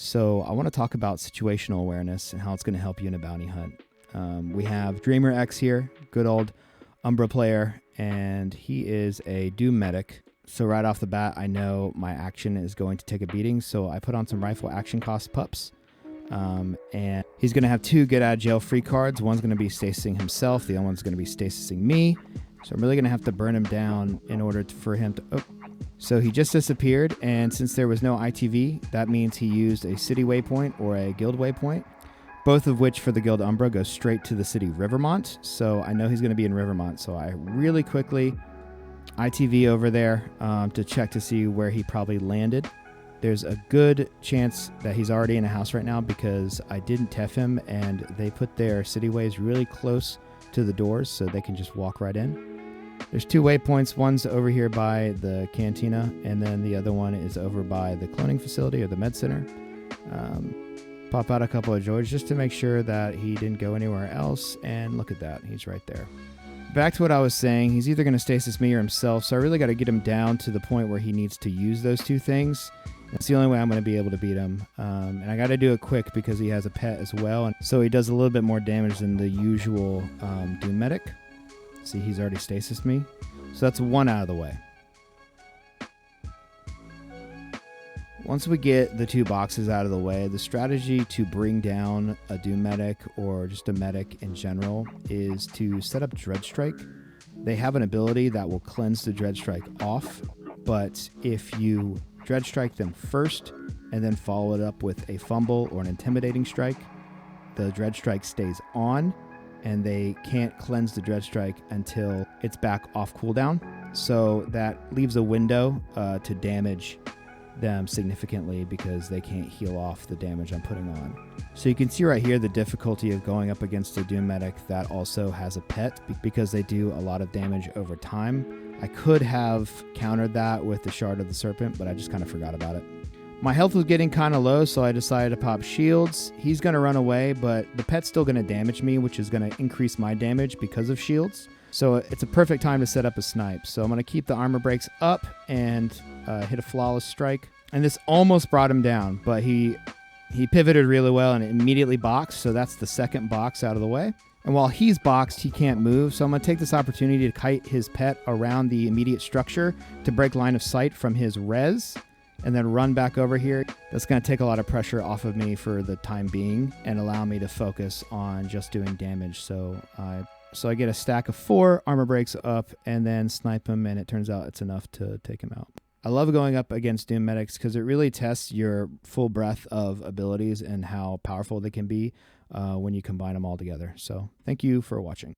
So I want to talk about situational awareness and how it's going to help you in a bounty hunt. We have Dreamer X here, good old Umbra player, and he is a Doom medic. So right off the bat, I know my action is going to take a beating, so I put on some rifle action cost pups. And he's going to have two get out of jail free cards. One's going to be stasising himself, the other one's going to be stasising me. So I'm really going to have to burn him down in order for him to... Oh. So he just disappeared, and since there was no ITV, that means he used a city waypoint or a guild waypoint, both of which for the guild Umbra go straight to the city Rivermont. So I know he's going to be in Rivermont, so I really quickly ITV over there to check to see where he probably landed. There's a good chance that he's already in a house right now because I didn't TEF him, and they put their city ways really close to the doors so they can just walk right in. There's two waypoints. One's over here by the cantina, and then the other one is over by the cloning facility or the med center. Pop out a couple of George just to make sure that he didn't go anywhere else, and look at that. He's right there. Back to what I was saying, he's either going to stasis me or himself, so I really got to get him down to the point where he needs to use those two things. That's the only way I'm going to be able to beat him. And I got to do it quick because he has a pet as well, and so he does a little bit more damage than the usual Doom medic. See, he's already stasis me. So that's one out of the way. Once we get the two boxes out of the way, the strategy to bring down a Doom medic or just a medic in general is to set up Dread Strike. They have an ability that will cleanse the Dread Strike off, but if you Dread Strike them first and then follow it up with a fumble or an intimidating strike, the Dread Strike stays on, and they can't cleanse the Dread Strike until it's back off cooldown. So that leaves a window to damage them significantly because they can't heal off the damage I'm putting on. So you can see right here the difficulty of going up against a Doom medic that also has a pet because they do a lot of damage over time. I could have countered that with the Shard of the Serpent, but I just kind of forgot about it. My health was getting kind of low, so I decided to pop shields. He's going to run away, but the pet's still going to damage me, which is going to increase my damage because of shields. So it's a perfect time to set up a snipe. So I'm going to keep the armor breaks up and hit a flawless strike. And this almost brought him down, but he pivoted really well and immediately boxed. So that's the second box out of the way. And while he's boxed, he can't move. So I'm going to take this opportunity to kite his pet around the immediate structure to break line of sight from his res, and then run back over here. That's going to take a lot of pressure off of me for the time being and allow me to focus on just doing damage. So I get a stack of 4, armor breaks up, and then snipe him, and it turns out it's enough to take him out. I love going up against Doom medics because it really tests your full breadth of abilities and how powerful they can be when you combine them all together. So thank you for watching.